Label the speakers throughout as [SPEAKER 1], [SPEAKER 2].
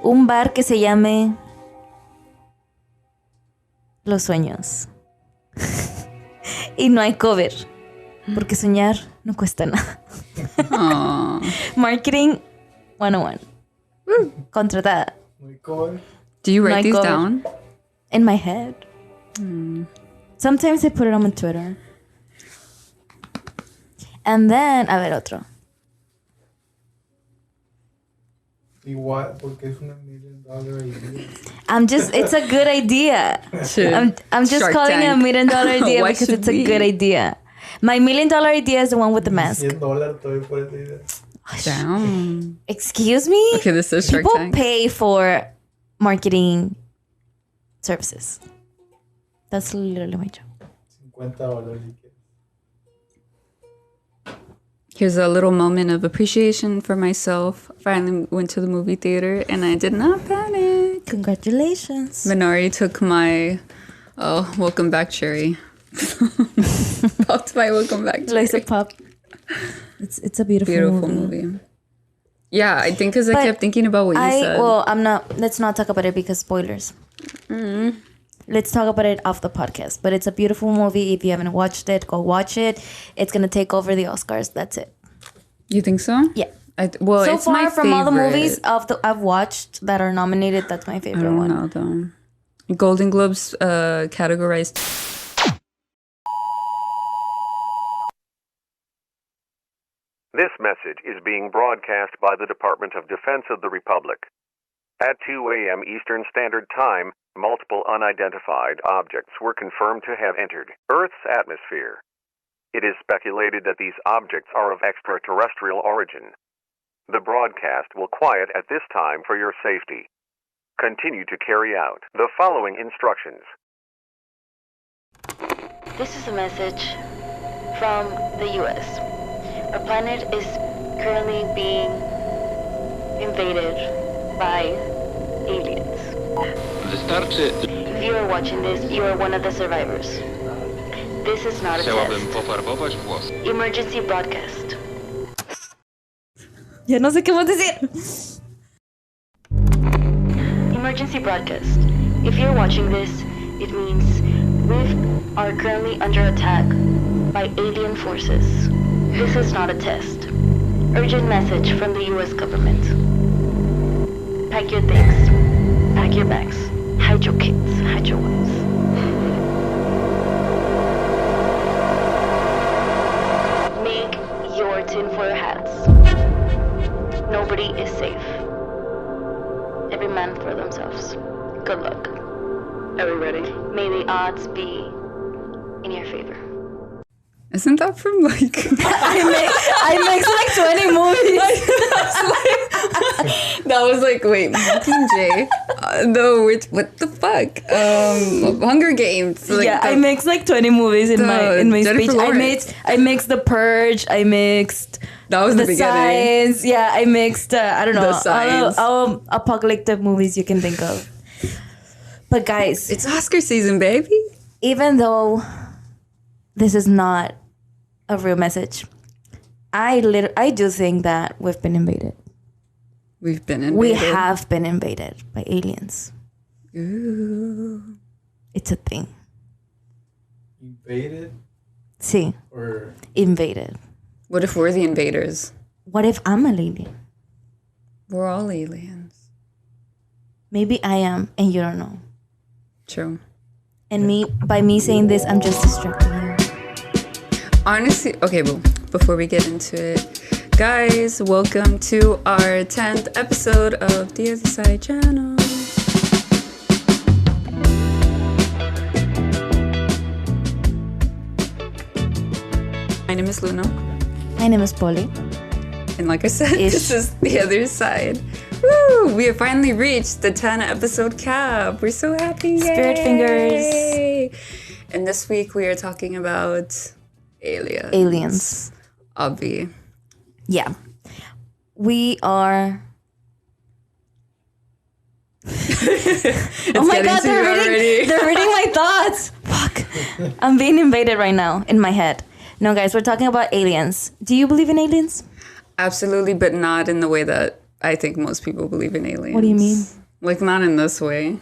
[SPEAKER 1] un bar que se llame Los Sueños. Y no hay cover, porque soñar no cuesta nada. Marketing 101. Contratada.
[SPEAKER 2] Muy cover.
[SPEAKER 3] Do you write these down?
[SPEAKER 1] In my head. Sometimes I put it on my Twitter. And then, a ver, otro.
[SPEAKER 2] Igual, porque es una $1 million idea.
[SPEAKER 1] It's a good idea. I'm just
[SPEAKER 3] Shark
[SPEAKER 1] calling it a $1 million idea
[SPEAKER 3] Why
[SPEAKER 1] because
[SPEAKER 3] should
[SPEAKER 1] it's a
[SPEAKER 3] we?
[SPEAKER 1] good idea. My $1 million idea is the one with the mask.
[SPEAKER 2] $100 todavía por esa idea.
[SPEAKER 3] Damn.
[SPEAKER 1] Excuse me?
[SPEAKER 3] Okay, this is Shark
[SPEAKER 1] People
[SPEAKER 3] Tank.
[SPEAKER 1] pay for marketing services. That's literally my job.
[SPEAKER 2] $50.
[SPEAKER 3] Here's a little moment of appreciation for myself. Finally went to the movie theater and I did not panic.
[SPEAKER 1] Congratulations.
[SPEAKER 3] Minari took my welcome back cherry. Popped my welcome back cherry.
[SPEAKER 1] Like a pop. It's a beautiful movie.
[SPEAKER 3] Yeah, I think because I kept thinking about what you said.
[SPEAKER 1] Well, let's not talk about it because spoilers. Let's talk about it off the podcast. But it's a beautiful movie. If you haven't watched it, go watch it. It's going to take over the Oscars. That's it.
[SPEAKER 3] You think so?
[SPEAKER 1] Yeah.
[SPEAKER 3] Well,
[SPEAKER 1] so
[SPEAKER 3] it's
[SPEAKER 1] far,
[SPEAKER 3] my
[SPEAKER 1] from
[SPEAKER 3] favorite.
[SPEAKER 1] all the movies I've watched that are nominated, that's my favorite one.
[SPEAKER 3] I don't know, though. Golden Globes categorized...
[SPEAKER 4] This message is being broadcast by the Department of Defense of the Republic. At 2 a.m. Eastern Standard Time, multiple unidentified objects were confirmed to have entered Earth's atmosphere. It is speculated that these objects are of extraterrestrial origin. The broadcast will quiet at this time for your safety. Continue to carry out the following instructions.
[SPEAKER 1] This is a message from the U.S. Our planet is currently being invaded by aliens. If you are watching this, you are one of the survivors. This is not a test. Emergency broadcast. Ya no sé qué más decir. Emergency broadcast. If you're watching this, it means we are currently under attack by alien forces. This is not a test. Urgent message from the U.S. government. Pack your things. Pack your bags. Hide your kids. Hide your wives. Make your tinfoil hats. Nobody is safe. Every man for themselves. Good luck. Are we ready? May the odds be in your favor.
[SPEAKER 3] Isn't that from like...
[SPEAKER 1] I mix like 20 movies.
[SPEAKER 3] That was like, wait, Mockingjay? No, what the fuck? Hunger Games. Like,
[SPEAKER 1] yeah, I mixed like 20 movies in my
[SPEAKER 3] Jennifer
[SPEAKER 1] speech.
[SPEAKER 3] Lawrence.
[SPEAKER 1] I mixed The Purge. I mixed
[SPEAKER 3] that was the beginning.
[SPEAKER 1] Signs. Yeah, I mixed I don't know,
[SPEAKER 3] The Signs.
[SPEAKER 1] all apocalyptic movies you can think of. But guys,
[SPEAKER 3] It's Oscar season, baby.
[SPEAKER 1] even though this is not a real message, I do think that we've been invaded.
[SPEAKER 3] We've been invaded.
[SPEAKER 1] We have been invaded by aliens.
[SPEAKER 3] Ooh.
[SPEAKER 1] It's a thing.
[SPEAKER 2] Invaded?
[SPEAKER 1] Sí,
[SPEAKER 2] Or
[SPEAKER 1] invaded.
[SPEAKER 3] What if we're the invaders?
[SPEAKER 1] What if I'm an alien?
[SPEAKER 3] We're all aliens.
[SPEAKER 1] Maybe I am, and you don't know.
[SPEAKER 3] True.
[SPEAKER 1] And by me saying this, I'm just distracting you.
[SPEAKER 3] Honestly, okay, well, before we get into it, guys, welcome to our 10th episode of The Other Side channel. My name is Luna.
[SPEAKER 1] My name is Polly.
[SPEAKER 3] And like I said, this is The Other Side. Woo! We have finally reached the 10 episode cap. We're so happy.
[SPEAKER 1] Spirit fingers.
[SPEAKER 3] And this week we are talking about
[SPEAKER 1] Aliens.
[SPEAKER 3] Obvi.
[SPEAKER 1] Yeah. We are... oh my god, they're reading my thoughts. Fuck. I'm being invaded right now in my head. No, guys, we're talking about aliens. Do you believe in aliens?
[SPEAKER 3] Absolutely, but not in the way that I think most people believe in aliens.
[SPEAKER 5] What do you mean?
[SPEAKER 3] Like, not in this way.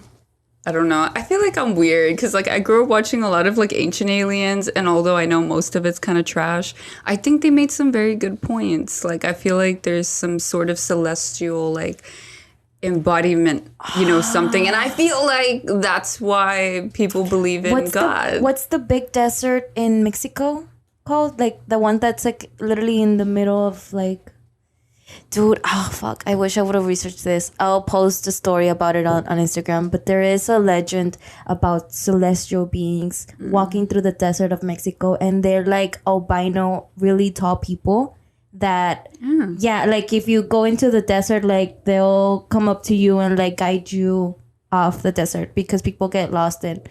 [SPEAKER 3] I don't know. I feel like I'm weird because, like, I grew up watching a lot of, like, Ancient Aliens, and although I know most of it's kind of trash, I think they made some very good points. Like, I feel like there's some sort of celestial, like, embodiment, you know, something. And I feel like that's why people believe in God.
[SPEAKER 5] What's the big desert in Mexico called? Like, the one that's, like, literally in the middle of, like... Dude, oh fuck, I wish I would have researched this. I'll post a story about it on Instagram. But there is a legend about celestial beings walking through the desert of Mexico. And they're like albino, really tall people that, yeah, like if you go into the desert, like they'll come up to you and like guide you off the desert. Because people get lost and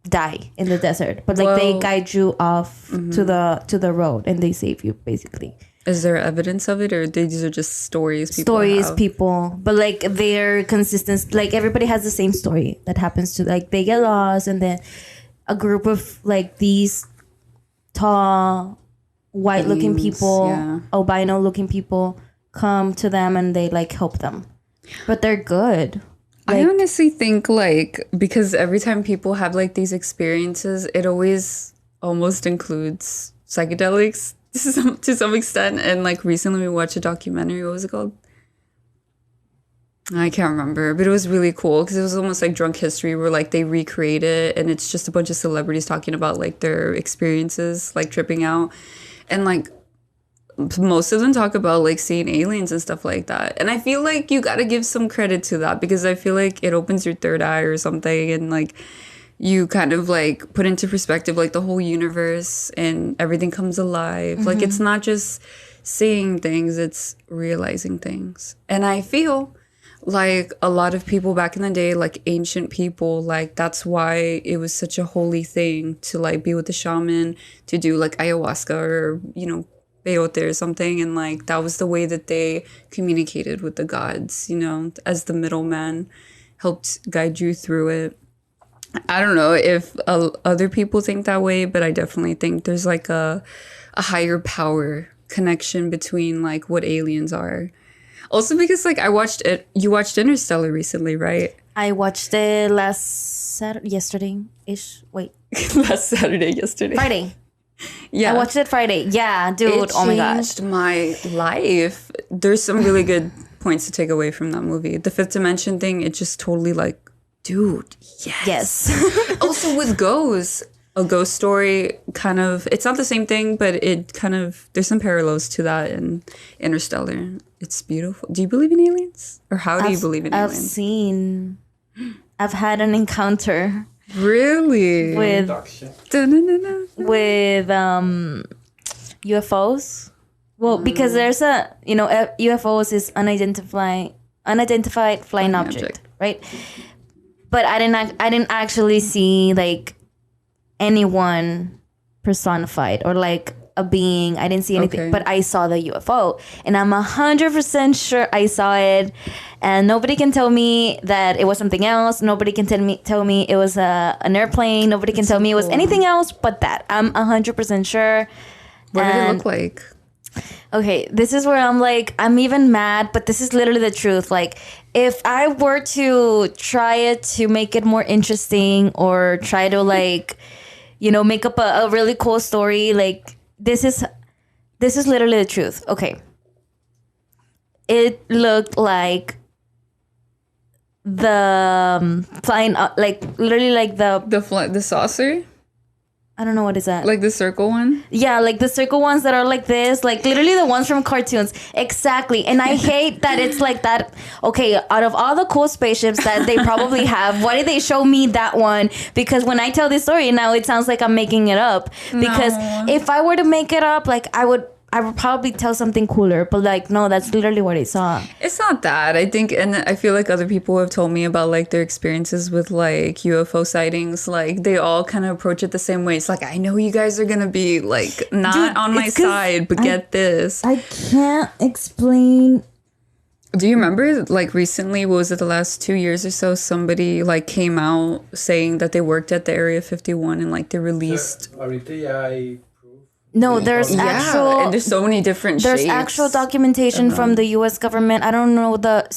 [SPEAKER 5] die in the desert. But like they guide you off to the road and they save you basically.
[SPEAKER 3] Is there evidence of it, or these are just stories
[SPEAKER 5] people but like they're consistent. Like everybody has the same story that happens to, like, they get lost and then a group of like these tall white looking people, albino looking people come to them and they like help them, but they're good. Like,
[SPEAKER 3] I honestly think, like, because every time people have like these experiences, it always almost includes psychedelics to some extent. And like recently we watched a documentary. What was it called? I can't remember, but it was really cool because it was almost like Drunk History, where like they recreate it and it's just a bunch of celebrities talking about like their experiences, like tripping out. And like most of them talk about like seeing aliens and stuff like that. And I feel like you got to give some credit to that, because I feel like it opens your third eye or something, and like you kind of like put into perspective like the whole universe and everything comes alive. Like it's not just seeing things, it's realizing things. And I feel like a lot of people back in the day, like ancient people, like that's why it was such a holy thing to like be with the shaman, to do like ayahuasca or, you know, peyote or something. And like that was the way that they communicated with the gods, you know, as the middleman, helped guide you through it. I don't know if other people think that way, but I definitely think there's like a higher power connection between like what aliens are. Also because like you watched Interstellar recently, right?
[SPEAKER 5] I watched it yesterday-ish. Wait.
[SPEAKER 3] Yesterday.
[SPEAKER 5] Friday.
[SPEAKER 3] Yeah.
[SPEAKER 5] I watched it Friday. Yeah, dude. Oh my gosh.
[SPEAKER 3] It changed my life. There's some really good points to take away from that movie. The fifth dimension thing, it just totally like, dude, yes. Also with ghosts, a ghost story kind of, it's not the same thing, but it kind of, there's some parallels to that in Interstellar. It's beautiful. Do you believe in aliens? Or how do you believe in aliens?
[SPEAKER 5] I've had an encounter.
[SPEAKER 3] Really?
[SPEAKER 5] With UFOs. Well, because there's a, you know, UFOs is unidentified flying object, right? But I didn't actually see like anyone personified or like a being. I didn't see anything, but I saw the UFO, and I'm 100% sure I saw it. And nobody can tell me that it was something else. Nobody can tell me it was an airplane. Nobody can tell me it was anything else but that. I'm 100% sure.
[SPEAKER 3] What did it look like?
[SPEAKER 5] Okay, this is where I'm like, I'm even mad, but this is literally the truth. Like, if I were to try it to make it more interesting or try to like, you know, make up a really cool story, like this is literally the truth. Okay. It looked like the flying, like literally like
[SPEAKER 3] the saucer.
[SPEAKER 5] I don't know what is that.
[SPEAKER 3] Like the circle one?
[SPEAKER 5] Yeah, like the circle ones that are like this. Like literally the ones from cartoons. Exactly. And I hate that it's like that. Okay, out of all the cool spaceships that they probably have, why did they show me that one? Because when I tell this story now, it sounds like I'm making it up. Because if I were to make it up, like I would probably tell something cooler, but like no, that's literally what I saw.
[SPEAKER 3] It's not that. I think, and I feel like other people have told me about like their experiences with like UFO sightings. Like they all kind of approach it the same way. It's like, I know you guys are gonna be like not on my side, but get this.
[SPEAKER 5] I can't explain.
[SPEAKER 3] Do you remember like recently, what was it, the last 2 years or so, somebody like came out saying that they worked at the Area 51 and like they released.
[SPEAKER 2] Ahorita ya hay proof.
[SPEAKER 5] No, there's
[SPEAKER 3] Yeah,
[SPEAKER 5] actual.
[SPEAKER 3] and there's so many different
[SPEAKER 5] There's
[SPEAKER 3] shapes.
[SPEAKER 5] actual documentation from the U.S. government. I don't know the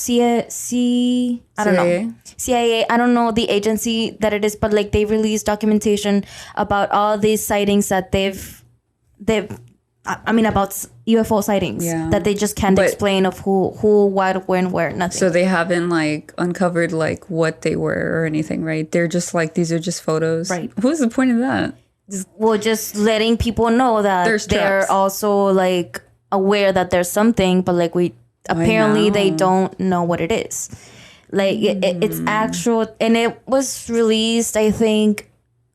[SPEAKER 5] I don't know. CIA. I don't know the agency that it is, but like they released documentation about all these sightings that they've. I mean about UFO sightings that they just can't explain of who, what, when, where, nothing.
[SPEAKER 3] So they haven't like uncovered like what they were or anything, right? They're just like these are just photos.
[SPEAKER 5] Right.
[SPEAKER 3] What's the point of that?
[SPEAKER 5] Well, just letting people know that they're
[SPEAKER 3] traps.
[SPEAKER 5] also like aware that there's something, but like apparently they don't know what it is. Like it's actual, and it was released, I think,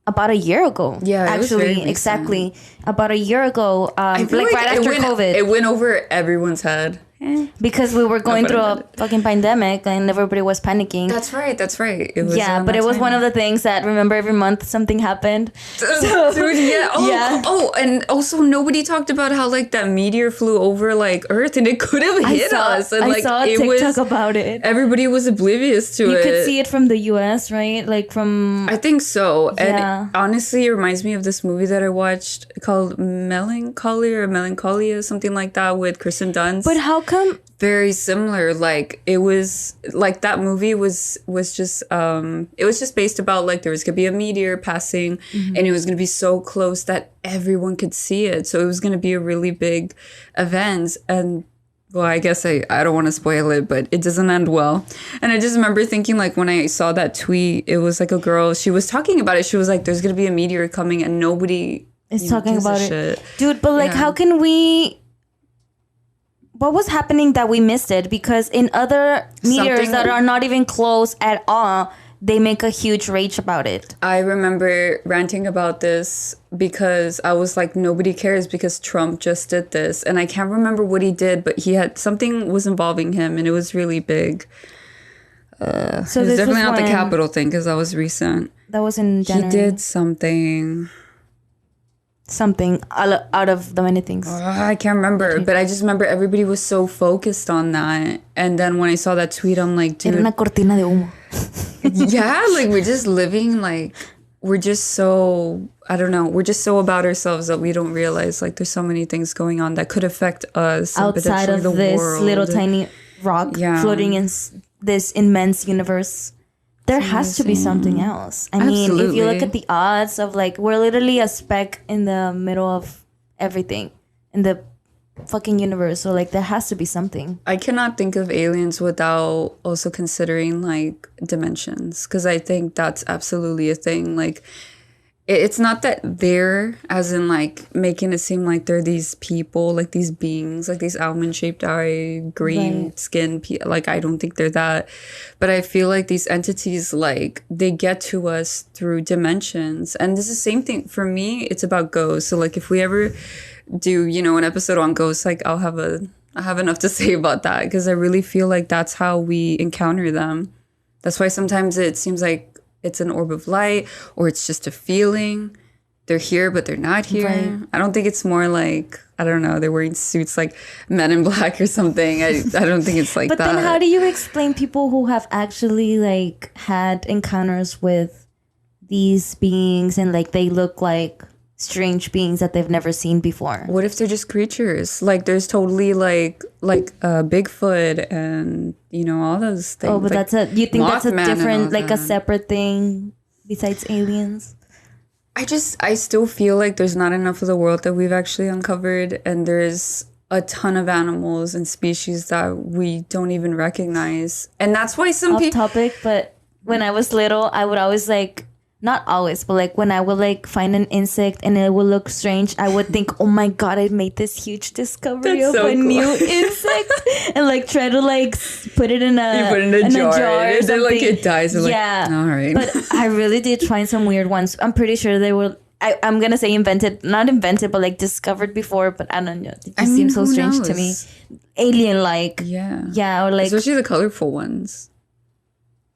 [SPEAKER 5] about a year ago.
[SPEAKER 3] Yeah,
[SPEAKER 5] actually, exactly about a year ago. Like right after COVID,
[SPEAKER 3] it went over everyone's head.
[SPEAKER 5] because we were going through a fucking pandemic and everybody was panicking.
[SPEAKER 3] That's right. It was
[SPEAKER 5] But it was one of the things that, remember, every month something happened.
[SPEAKER 3] Dude, yeah. Oh, and also nobody talked about how like that meteor flew over like Earth and it could have hit us. And like
[SPEAKER 5] I saw a TikTok about it.
[SPEAKER 3] Everybody was oblivious to it.
[SPEAKER 5] You could see it from the US, right? Like from...
[SPEAKER 3] I think so.
[SPEAKER 5] Yeah.
[SPEAKER 3] And honestly, it reminds me of this movie that I watched called Melancholia, something like that, with Kristen Dunst.
[SPEAKER 5] But how come...
[SPEAKER 3] Very similar. Like it was like that movie was just it was just based about like there was gonna be a meteor passing and it was gonna be so close that everyone could see it. So it was gonna be a really big event. And well, I guess I don't want to spoil it, but it doesn't end well. And I just remember thinking, like, when I saw that tweet, it was like a girl, she was talking about it. She was like, there's gonna be a meteor coming and nobody
[SPEAKER 5] is talking about it.
[SPEAKER 3] Shit.
[SPEAKER 5] Dude, but like how can we... What was happening that we missed it? Because in other meteors that are not even close at all, they make a huge rage about it.
[SPEAKER 3] I remember ranting about this because I was like, nobody cares because Trump just did this. And I can't remember what he did, but he had something was involving him and it was really big. So it was definitely not the Capitol thing because that was recent.
[SPEAKER 5] That was in January.
[SPEAKER 3] He did something
[SPEAKER 5] out of the many things.
[SPEAKER 3] I can't remember, but I just remember everybody was so focused on that. And then when I saw that tweet, I'm like, dude.
[SPEAKER 5] Era una cortina de humo.
[SPEAKER 3] Yeah, like we're just living like, we're just so, I don't know, we're just so about ourselves that we don't realize like there's so many things going on that could affect us.
[SPEAKER 5] Outside of this little tiny rock floating in this immense universe. There has to be something else. I mean, if you look at the odds of like, we're literally a speck in the middle of everything in the fucking universe. So like, there has to be something.
[SPEAKER 3] I cannot think of aliens without also considering like dimensions, because I think that's absolutely a thing. Like, it's not that they're, as in like making it seem like they're these people, like these beings, like these almond-shaped eye, green skin. Like, I don't think they're that. But I feel like these entities, like, they get to us through dimensions. And this is the same thing. For me, it's about ghosts. So, like, if we ever do, you know, an episode on ghosts, like, I have enough to say about that. Because I really feel like that's how we encounter them. That's why sometimes it seems like it's an orb of light, or it's just a feeling. They're here, but they're not here. Right. I don't think it's more like, I don't know, they're wearing suits like Men in Black or something. I don't think it's like
[SPEAKER 5] but
[SPEAKER 3] that.
[SPEAKER 5] But then how do you explain people who have actually like had encounters with these beings and like they look like strange beings that they've never seen before?
[SPEAKER 3] What if they're just creatures? Like there's totally like Bigfoot and, you know, all those things.
[SPEAKER 5] Oh, but
[SPEAKER 3] like
[SPEAKER 5] you think that's a
[SPEAKER 3] Mothman
[SPEAKER 5] different, like
[SPEAKER 3] that.
[SPEAKER 5] a separate thing besides aliens?
[SPEAKER 3] I still feel like there's not enough of the world that we've actually uncovered, and there's a ton of animals and species that we don't even recognize. And that's why some people...
[SPEAKER 5] Off topic, but when I was little, I would always like... Not always, but like when I would like find an insect and it would look strange, I would think, oh my God, I made this huge discovery of a new insect, and like try to like put it in a jar
[SPEAKER 3] and then like it dies. And,
[SPEAKER 5] yeah.
[SPEAKER 3] Like, all right.
[SPEAKER 5] But I really did find some weird ones. I'm pretty sure they were, I'm going to say not invented, but like discovered before, but I don't know. It just seems so strange to me. Alien-like.
[SPEAKER 3] Yeah.
[SPEAKER 5] Yeah, or like...
[SPEAKER 3] Especially the colorful ones.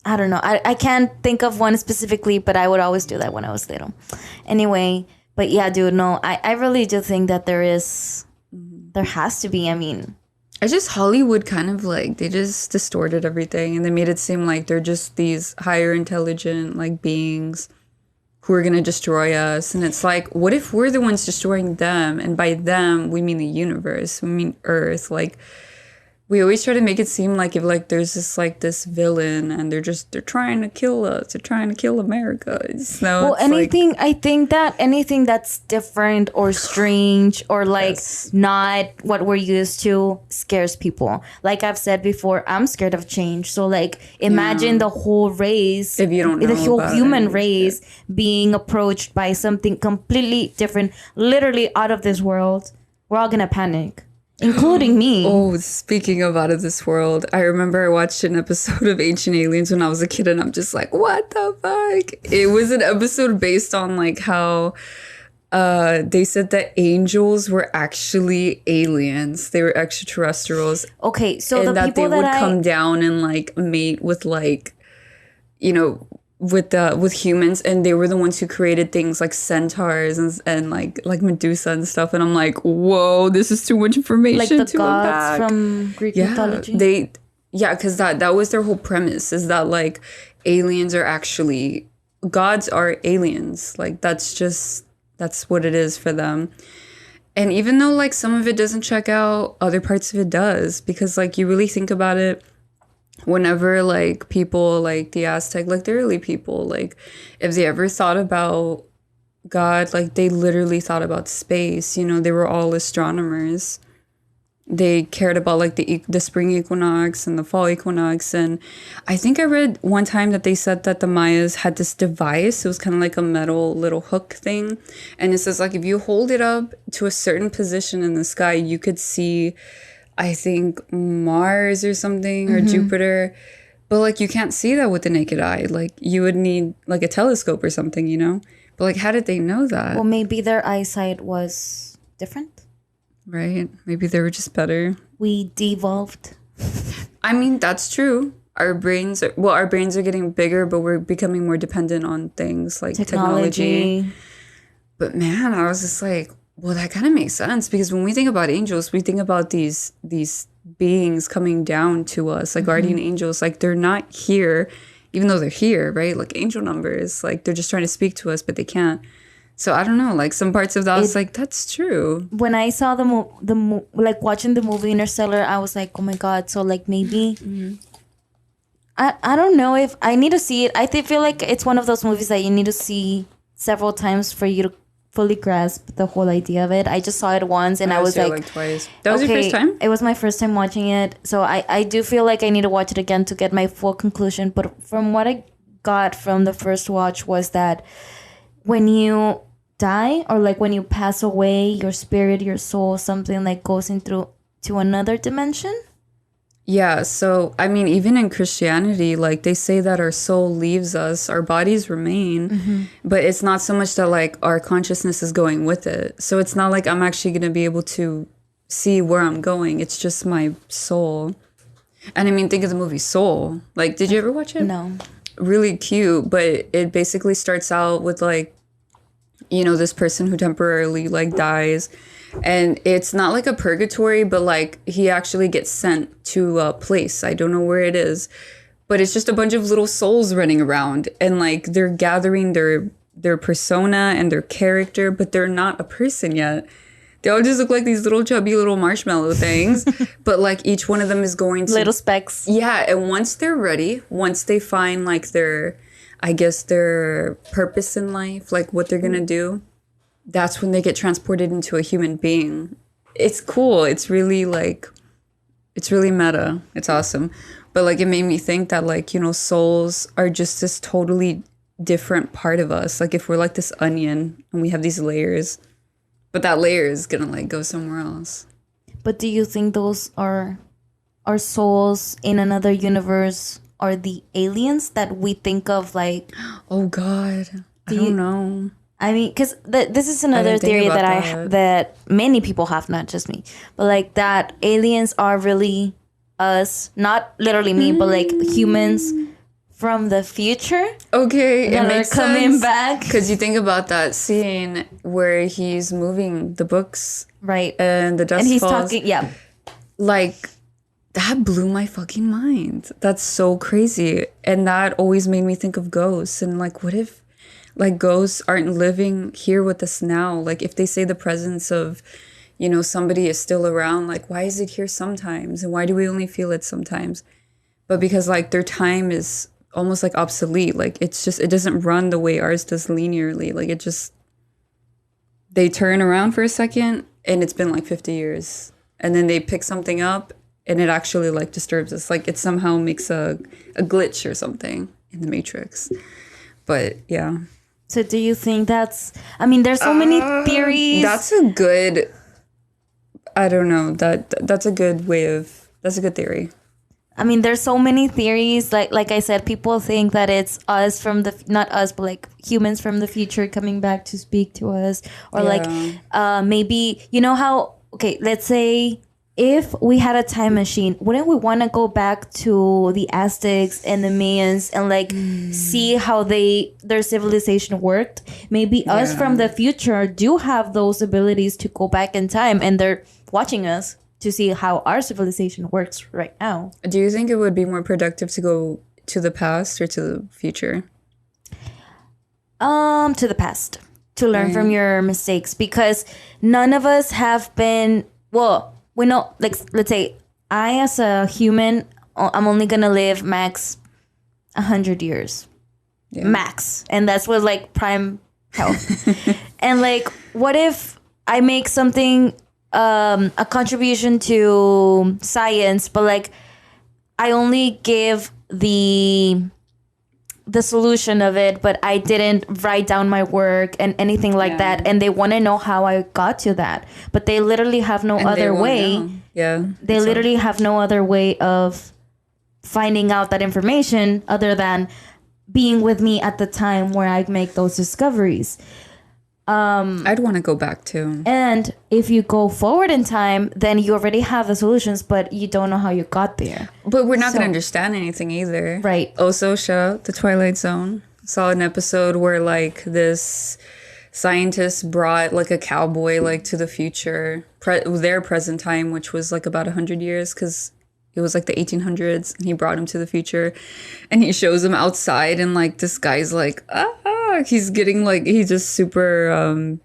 [SPEAKER 5] I don't know. I can't think of one specifically, but I would always do that when I was little. Anyway, but yeah, dude, no, I really do think that there has to be, I mean.
[SPEAKER 3] I just, Hollywood kind of like, they just distorted everything and they made it seem like they're just these higher intelligent like beings who are going to destroy us. And it's like, what if we're the ones destroying them? And by them, we mean the universe. We mean Earth. Like, we always try to make it seem like if like there's this villain and they're trying to kill us. They're trying to kill America. So
[SPEAKER 5] well, I think that anything that's different or strange or like not what we're used to scares people. Like I've said before, I'm scared of change. So like imagine the whole race,
[SPEAKER 3] if you don't know
[SPEAKER 5] the whole
[SPEAKER 3] about
[SPEAKER 5] human
[SPEAKER 3] it,
[SPEAKER 5] race being approached by something completely different, literally out of this world. We're all gonna panic. Including me.
[SPEAKER 3] Oh, speaking of out of this world, I remember I watched an episode of Ancient Aliens when I was a kid, and I'm just like, what the fuck? It was an episode based on like how they said that angels were actually aliens. They were extraterrestrials.
[SPEAKER 5] Okay, so
[SPEAKER 3] and
[SPEAKER 5] the
[SPEAKER 3] that
[SPEAKER 5] people
[SPEAKER 3] they would
[SPEAKER 5] that
[SPEAKER 3] come down and like mate with like, you know, with humans, and they were the ones who created things like centaurs and like Medusa and stuff. And I'm like, whoa, this is too much information
[SPEAKER 5] like the
[SPEAKER 3] to
[SPEAKER 5] gods
[SPEAKER 3] unpack.
[SPEAKER 5] from Greek mythology.
[SPEAKER 3] Because that was their whole premise, is that like aliens are actually gods are aliens. Like that's what it is for them. And even though like some of it doesn't check out, other parts of it does, because like you really think about it. Whenever like people like the Aztec, like the early people, like if they ever thought about God, like they literally thought about space. You know, they were all astronomers. They cared about like the spring equinox and the fall equinox. And I think I read one time that they said that the Mayas had this device. It was kind of like a metal little hook thing. And it says like if you hold it up to a certain position in the sky, you could see, I think, Mars or something, or Jupiter. But, like, you can't see that with the naked eye. Like, you would need, like, a telescope or something, you know? But, like, how did they know that?
[SPEAKER 5] Well, maybe their eyesight was different.
[SPEAKER 3] Right? Maybe they were just better.
[SPEAKER 5] We devolved.
[SPEAKER 3] I mean, that's true. Our brains are getting bigger, but we're becoming more dependent on things like technology. But, man, I was just like, well, that kind of makes sense, because when we think about angels, we think about these beings coming down to us, like guardian angels. Like they're not here, even though they're here, right? Like angel numbers, like they're just trying to speak to us, but they can't. So I don't know, like some parts of that, I was like, that's true.
[SPEAKER 5] When I saw like watching the movie Interstellar, I was like, oh my God. So like maybe, I don't know if I need to see it. I feel like it's one of those movies that you need to see several times for you to fully grasp the whole idea of it. I just saw it once and I was like
[SPEAKER 3] twice. That was your first time?
[SPEAKER 5] It was my first time watching it. So I do feel like I need to watch it again to get my full conclusion. But from what I got from the first watch was that when you die, or like when you pass away, your spirit, your soul, something like goes into to another dimension.
[SPEAKER 3] Yeah, so I mean, even in Christianity, like they say that our soul leaves us, our bodies remain, but it's not so much that like our consciousness is going with it. So it's not like I'm actually going to be able to see where I'm going. It's just my soul. And I mean, think of the movie Soul. Like, did you ever watch it?
[SPEAKER 5] No.
[SPEAKER 3] Really cute, but it basically starts out with like, you know, this person who temporarily like dies. And it's not like a purgatory, but like he actually gets sent to a place. I don't know where it is, but it's just a bunch of little souls running around, and like they're gathering their persona and their character, but they're not a person yet. They all just look like these little chubby little marshmallow things, but like each one of them is going to
[SPEAKER 5] little specks.
[SPEAKER 3] Yeah, and once they're ready, once they find like their purpose in life, like what they're gonna do, that's when they get transported into a human being. It's cool. It's really meta. It's awesome. But like it made me think that like, you know, souls are just this totally different part of us. Like if we're like this onion and we have these layers, but that layer is gonna like go somewhere else.
[SPEAKER 5] But do you think those are our souls in another universe, are the aliens that we think of like?
[SPEAKER 3] Oh God, I don't know.
[SPEAKER 5] I mean, because this is another theory that many people have, not just me, but like that aliens are really us, not literally me, but like humans from the future.
[SPEAKER 3] Okay,
[SPEAKER 5] that are coming back.
[SPEAKER 3] Because you think about that scene where he's moving the books,
[SPEAKER 5] right?
[SPEAKER 3] And the dust
[SPEAKER 5] and he's
[SPEAKER 3] falls.
[SPEAKER 5] talking, yeah.
[SPEAKER 3] Like that blew my fucking mind. That's so crazy, and that always made me think of ghosts and like, what if? like ghosts aren't living here with us now. Like if they say the presence of, you know, somebody is still around, like why is it here sometimes? And why do we only feel it sometimes? But because like their time is almost like obsolete. Like it's just, it doesn't run the way ours does linearly. Like it just, they turn around for a second and it's been like 50 years. And then they pick something up and it actually like disturbs us. Like it somehow makes a glitch or something in the matrix. But yeah.
[SPEAKER 5] So do you think that's, I mean, there's so many theories.
[SPEAKER 3] That's a good, I don't know, that's a good way of, that's a good theory.
[SPEAKER 5] I mean, there's so many theories. Like I said, people think that it's us from the, not us, but like humans from the future coming back to speak to us. Or like maybe, you know how, okay, let's say if we had a time machine, wouldn't we want to go back to the Aztecs and the Mayans and like see how their civilization worked? Maybe us from the future do have those abilities to go back in time and they're watching us to see how our civilization works right now.
[SPEAKER 3] Do you think it would be more productive to go to the past or to the future?
[SPEAKER 5] To the past, to learn from your mistakes, because none of us have been, well, we know, like, let's say I as a human, I'm only gonna live max 100 years, max, and that's what like prime health. And like, what if I make something, a contribution to science, but like I only give the solution of it, but I didn't write down my work and anything like that, and they want to know how I got to that, but they literally have no other way. They literally have no other way of finding out that information other than being with me at the time where I make those discoveries.
[SPEAKER 3] I'd want to go back too.
[SPEAKER 5] And if you go forward in time, then you already have the solutions, but you don't know how you got there.
[SPEAKER 3] But we're not going to understand anything either.
[SPEAKER 5] Right.
[SPEAKER 3] Also, shout out The Twilight Zone. Saw an episode where like this scientist brought like a cowboy like to the future, their present time, which was like about 100 years because it was like the 1800s, and he brought him to the future, and he shows him outside, and like this guy's like, he's getting like, he's just super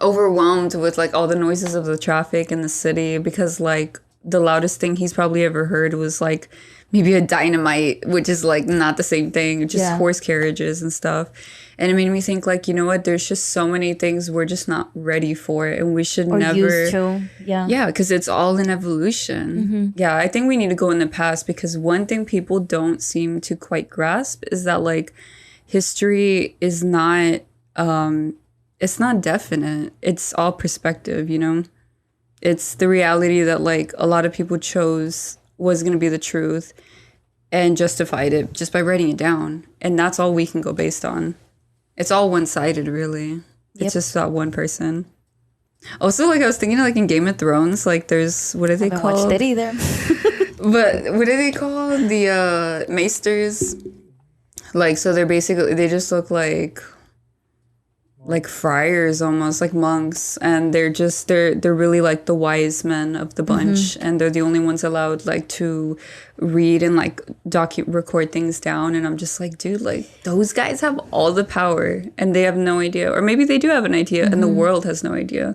[SPEAKER 3] overwhelmed with like all the noises of the traffic in the city, because like the loudest thing he's probably ever heard was like maybe a dynamite, which is like not the same thing, just horse carriages and stuff. And it made me think like, you know what, there's just so many things we're just not ready for, and we should never
[SPEAKER 5] used to. Yeah,
[SPEAKER 3] because it's all in evolution. Yeah, I think we need to go in the past, because one thing people don't seem to quite grasp is that like history is not it's not definite. It's all perspective, you know? It's the reality that like a lot of people chose was going to be the truth and justified it just by writing it down. And that's all we can go based on. It's all one-sided, really. It's just that one person. Also, like I was thinking like in Game of Thrones, like there's, what are they called? I haven't
[SPEAKER 5] watched it either.
[SPEAKER 3] But what are they called? The maesters. Like, so they're basically, they just look like friars almost, like monks, and they're really like the wise men of the bunch, and they're the only ones allowed like to read and like record things down. And I'm just like, dude, like those guys have all the power and they have no idea, or maybe they do have an idea and the world has no idea.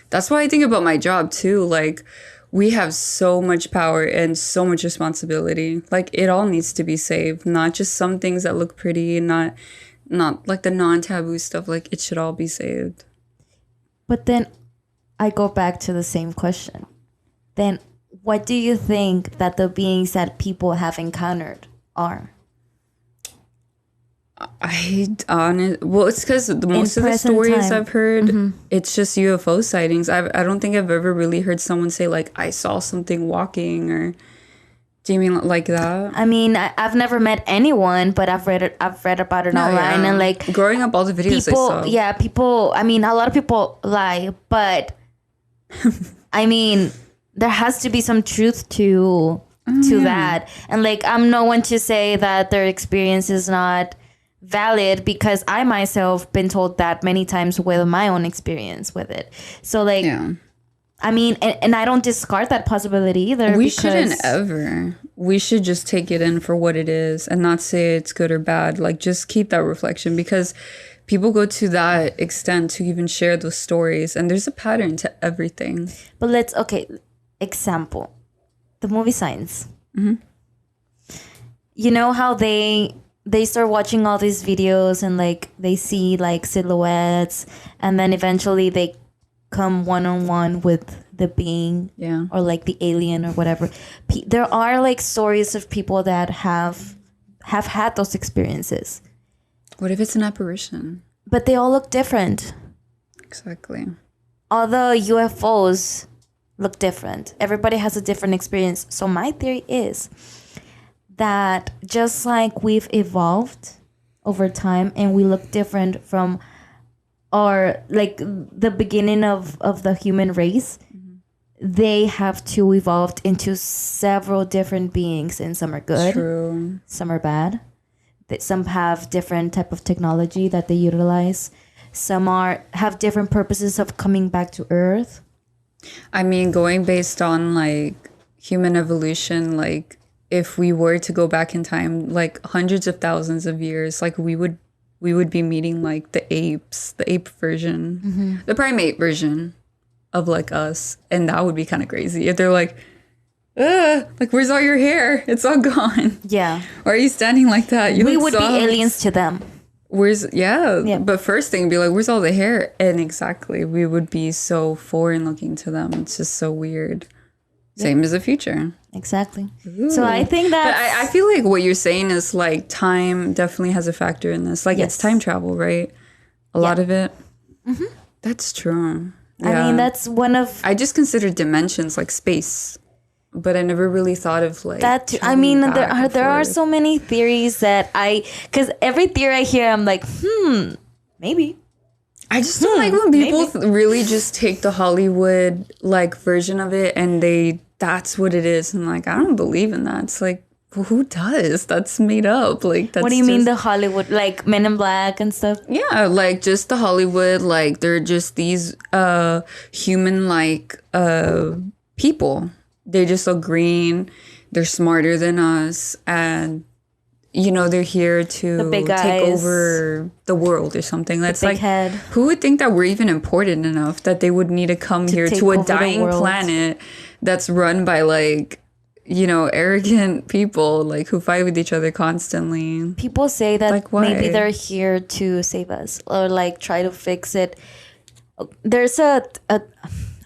[SPEAKER 3] That's why I think about my job too. Like, we have so much power and so much responsibility. Like, it all needs to be saved, not just some things that look pretty, and not like the non-taboo stuff. Like, it should all be saved.
[SPEAKER 5] But then I go back to the same question. Then what do you think that the beings that people have encountered are?
[SPEAKER 3] Well, it's because most of the stories I've heard, it's just UFO sightings. I don't think I've ever really heard someone say like, I saw something walking, or do you mean like that?
[SPEAKER 5] I mean, I've never met anyone, but I've read about it online, and like
[SPEAKER 3] growing up, all the videos
[SPEAKER 5] people. I mean, a lot of people lie, but I mean, there has to be some truth to that, and like I'm no one to say that their experience is not valid, because I myself been told that many times with my own experience with it. So like, I mean, and I don't discard that possibility either.
[SPEAKER 3] We shouldn't ever. We should just take it in for what it is and not say it's good or bad. Like, just keep that reflection, because people go to that extent to even share those stories, and there's a pattern to everything.
[SPEAKER 5] But example, the movie Science.
[SPEAKER 3] Mm-hmm.
[SPEAKER 5] You know how they start watching all these videos and like they see like silhouettes, and then eventually they come one-on-one with the being, or like the alien or whatever. There are like stories of people that have had those experiences.
[SPEAKER 3] What if it's an apparition?
[SPEAKER 5] But they all look different.
[SPEAKER 3] Exactly.
[SPEAKER 5] All the UFOs look different. Everybody has a different experience. So my theory is that just like we've evolved over time and we look different from our, like, the beginning of the human race, they have to evolved into several different beings, and some are good,
[SPEAKER 3] True.
[SPEAKER 5] Some are bad. Some have different type of technology that they utilize. Some have different purposes of coming back to Earth.
[SPEAKER 3] I mean, going based on like human evolution, like if we were to go back in time, like hundreds of thousands of years, like we would be meeting like the apes, the ape version, the primate version of like us. And that would be kind of crazy if they're like, like, where's all your hair? It's all gone.
[SPEAKER 5] Yeah.
[SPEAKER 3] Why are you standing like that?
[SPEAKER 5] We would be aliens to them.
[SPEAKER 3] Yeah. But first thing, be like, where's all the hair? And exactly, we would be so foreign looking to them. It's just so weird. Same as the future.
[SPEAKER 5] Exactly.
[SPEAKER 3] Ooh.
[SPEAKER 5] So I think that...
[SPEAKER 3] But I feel like what you're saying is like time definitely has a factor in this. Like, it's time travel, right? A lot of it. Mm-hmm. That's true. Yeah.
[SPEAKER 5] I mean, that's one of...
[SPEAKER 3] I just consider dimensions like space. But I never really thought of like
[SPEAKER 5] that. I mean, there are so many theories that because every theory I hear, I'm like, maybe.
[SPEAKER 3] I just don't like when people really just take the Hollywood like version of it and that's what it is, and like I don't believe in that. It's like, well, who does? That's made up. Like, that's
[SPEAKER 5] what do you mean the Hollywood, like Men in Black and stuff?
[SPEAKER 3] Yeah, like just the Hollywood, like they're just these human like people. They just look green. They're smarter than us. And, you know, they're here to take over the world or something. That's like,
[SPEAKER 5] head.
[SPEAKER 3] Who would think that we're even important enough that they would need to come here to a dying planet that's run by, like, you know, arrogant people, like, who fight with each other constantly.
[SPEAKER 5] People say that
[SPEAKER 3] like, why?
[SPEAKER 5] Maybe they're here to save us or, like, try to fix it. There's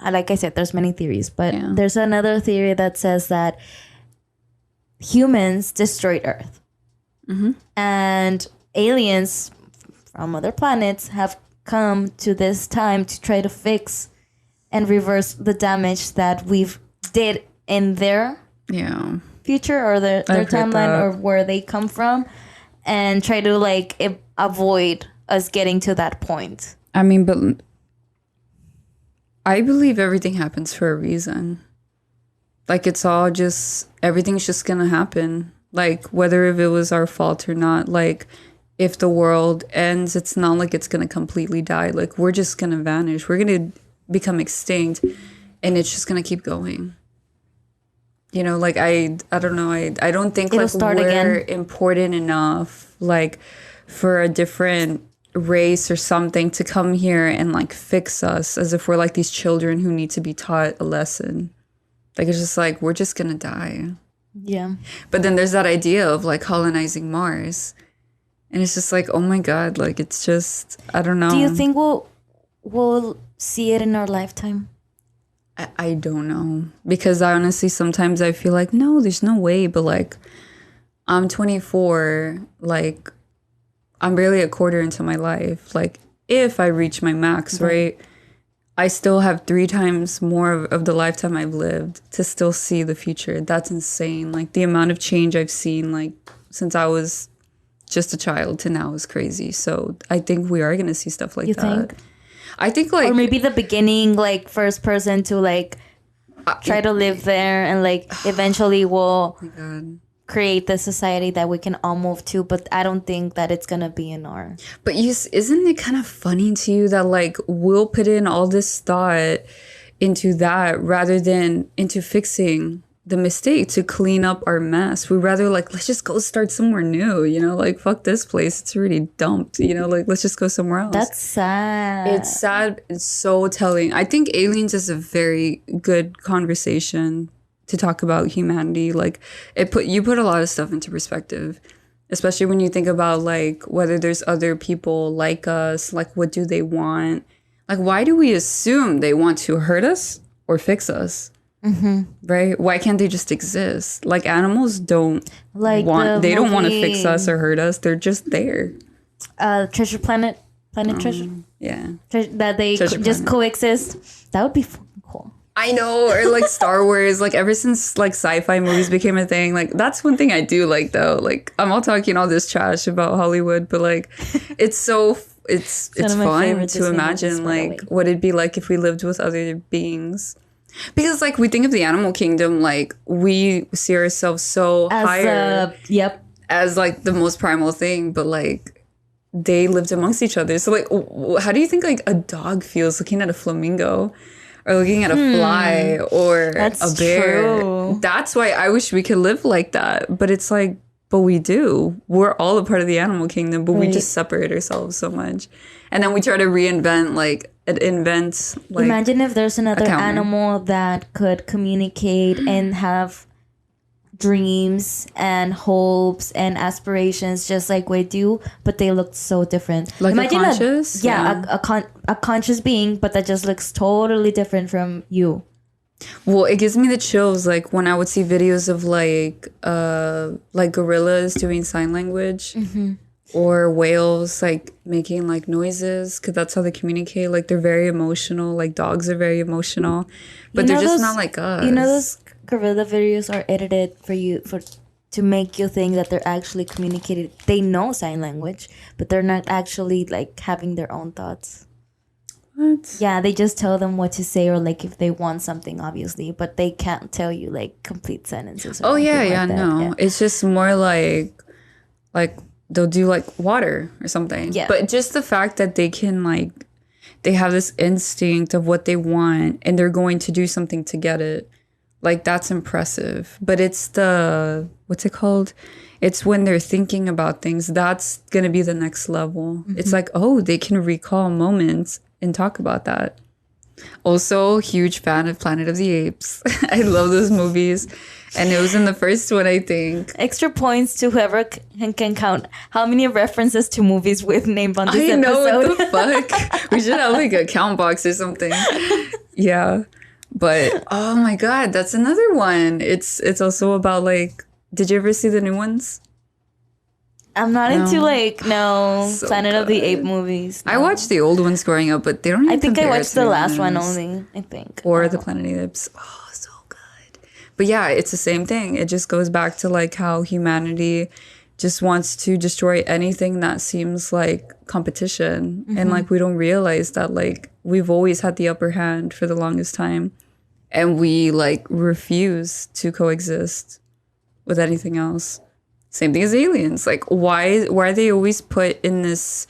[SPEAKER 5] like I said, there's many theories, but there's another theory that says that humans destroyed Earth. Mm-hmm. And aliens from other planets have come to this time to try to fix and reverse the damage that we've did in their future or their timeline or where they come from, and try to like avoid us getting to that point.
[SPEAKER 3] I mean, but I believe everything happens for a reason. Like, it's all just, everything's just gonna happen. Like, whether if it was our fault or not, like, if the world ends, it's not like it's gonna completely die. Like, we're just gonna vanish. We're gonna become extinct, and it's just gonna keep going. You know, like, I don't know. I don't think, like, we're important enough, like, for a different race or something to come here and like fix us, as if we're like these children who need to be taught a lesson. Like, it's just like, we're just gonna die.
[SPEAKER 5] Yeah.
[SPEAKER 3] But then there's that idea of like colonizing Mars, and it's just like, oh my god, like, it's just, I don't know.
[SPEAKER 5] Do you think we'll see it in our lifetime?
[SPEAKER 3] I don't know, because I honestly sometimes I feel like, no, there's no way. But like, I'm 24, like, I'm barely a quarter into my life. Like, if I reach my max, right, I still have 3 times more of the lifetime I've lived to still see the future. That's insane. Like, the amount of change I've seen, like, since I was just a child to now is crazy. So I think we are going to see stuff like that. Think? I think, like...
[SPEAKER 5] Or maybe the beginning, like, first person to, like, try to live there and, like, eventually we'll...
[SPEAKER 3] Oh my God.
[SPEAKER 5] Create the society that we can all move to, but I don't think that it's gonna be in our...
[SPEAKER 3] But isn't it kind of funny to you that like we'll put in all this thought into that rather than into fixing the mistake, to clean up our mess. We'd rather like, let's just go start somewhere new, you know, like fuck this place, it's already dumped, you know, like let's just go somewhere else.
[SPEAKER 5] That's sad.
[SPEAKER 3] It's sad. It's so telling. I think Aliens is a very good conversation to talk about humanity. Like you put a lot of stuff into perspective, especially when you think about like whether there's other people like us, like what do they want? Like why do we assume they want to hurt us or fix us? Right? Why can't they just exist? Like animals don't
[SPEAKER 5] Like
[SPEAKER 3] they don't want to fix us or hurt us. They're just there.
[SPEAKER 5] Treasure Planet Treasure.
[SPEAKER 3] Yeah.
[SPEAKER 5] That they just coexist. That would be fucking cool.
[SPEAKER 3] I know, or like Star Wars, like ever since like sci-fi movies became a thing, like that's one thing I do like though. Like I'm all talking all this trash about Hollywood, but like it's it's fun to imagine like what it'd be like if we lived with other beings. Because like we think of the animal kingdom, like we see ourselves so
[SPEAKER 5] As
[SPEAKER 3] higher as like the most primal thing, but like they lived amongst each other. So like how do you think like a dog feels looking at a flamingo or looking at a fly or a bear?
[SPEAKER 5] True.
[SPEAKER 3] That's why I wish we could live like that. But it's like, but we do. We're all a part of the animal kingdom, but we just separate ourselves so much. And then we try to reinvent like
[SPEAKER 5] imagine if there's another animal that could communicate and have dreams and hopes and aspirations just like we do, but they look so different.
[SPEAKER 3] Like
[SPEAKER 5] imagine
[SPEAKER 3] a conscious?
[SPEAKER 5] a conscious being, but that just looks totally different from you.
[SPEAKER 3] Well, it gives me the chills like when I would see videos of like gorillas doing sign language. Or whales like making like noises, because that's how they communicate. Like they're very emotional. Like dogs are very emotional, but they're just not like us.
[SPEAKER 5] You know, those gorilla videos are edited to make you think that they're actually communicating. They know sign language, but they're not actually like having their own thoughts.
[SPEAKER 3] What?
[SPEAKER 5] Yeah, they just tell them what to say, or like if they want something, obviously, but they can't tell you like complete sentences.
[SPEAKER 3] Oh yeah, no. Yeah. It's just more like they'll do like water or something. Yeah. But just the fact that they can like, they have this instinct of what they want and they're going to do something to get it. Like that's impressive. But it's what's it called? It's when they're thinking about things. That's going to be the next level. It's like, oh, they can recall moments and talk about that. Also, huge fan of Planet of the Apes. I love those movies. And it was in the first one, I think.
[SPEAKER 5] Extra points to whoever can count how many references to movies we've named on this episode.
[SPEAKER 3] I know, what the fuck? We should have like a count box or something. Yeah. But, oh my God, that's another one. It's also about like, did you ever see the new ones?
[SPEAKER 5] I'm not into like
[SPEAKER 3] So
[SPEAKER 5] Planet of the
[SPEAKER 3] good.
[SPEAKER 5] Apes movies. No.
[SPEAKER 3] I watched the old ones growing up, but they don't even
[SPEAKER 5] I think I
[SPEAKER 3] compare
[SPEAKER 5] watched
[SPEAKER 3] to
[SPEAKER 5] the last one
[SPEAKER 3] ones.
[SPEAKER 5] only, I think.
[SPEAKER 3] Or the Planet of the Apes. Oh, so good. But yeah, it's the same thing. It just goes back to like how humanity just wants to destroy anything that seems like competition. And like we don't realize that like we've always had the upper hand for the longest time. And we like refuse to coexist with anything else. Same thing as aliens. Like why are they always put in this,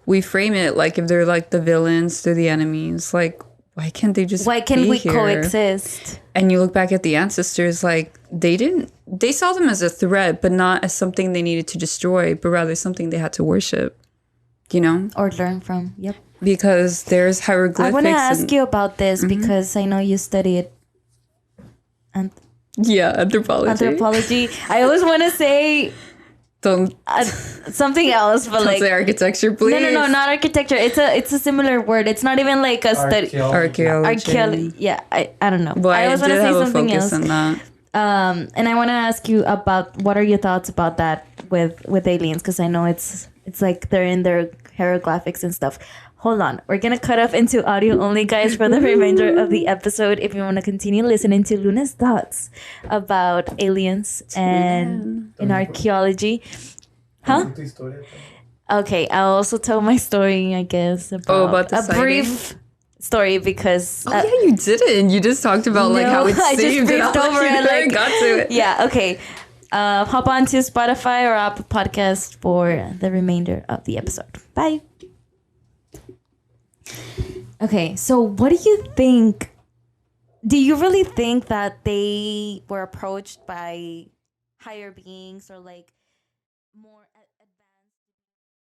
[SPEAKER 3] we frame it like if they're like the villains, they're the enemies. Like why can't they just
[SPEAKER 5] Why can't
[SPEAKER 3] be
[SPEAKER 5] we
[SPEAKER 3] here?
[SPEAKER 5] coexist?
[SPEAKER 3] And you look back at the ancestors, like they saw them as a threat, but not as something they needed to destroy, but rather something they had to worship, you know?
[SPEAKER 5] Or learn from. Yep.
[SPEAKER 3] Because there's hieroglyphics.
[SPEAKER 5] I want to ask you about this because I know you studied anthropology. I always want to say
[SPEAKER 3] Don't
[SPEAKER 5] something else, but like
[SPEAKER 3] say architecture, please.
[SPEAKER 5] No, not architecture. It's a similar word. It's not even like a study.
[SPEAKER 3] Archaeology.
[SPEAKER 5] Yeah, I don't know.
[SPEAKER 3] But
[SPEAKER 5] I always want to say something else.
[SPEAKER 3] On that.
[SPEAKER 5] And I want to ask you about what are your thoughts about that with aliens, because I know it's like they're in their hieroglyphics and stuff. Hold on. We're going to cut off into audio only, guys, for the remainder of the episode. If you want to continue listening to Luna's thoughts about aliens and in archaeology. Huh? Okay. I'll also tell my story, I guess, about
[SPEAKER 3] the
[SPEAKER 5] a
[SPEAKER 3] sighting?
[SPEAKER 5] brief story because...
[SPEAKER 3] yeah, you didn't. You just talked about like how it's
[SPEAKER 5] I
[SPEAKER 3] saved.
[SPEAKER 5] just briefed over
[SPEAKER 3] and
[SPEAKER 5] like,
[SPEAKER 3] got to it.
[SPEAKER 5] Yeah, okay. Hop on to Spotify or Apple Podcast for the remainder of the episode. Bye. Okay, so what do you think Do you really think that they were approached by higher beings or like more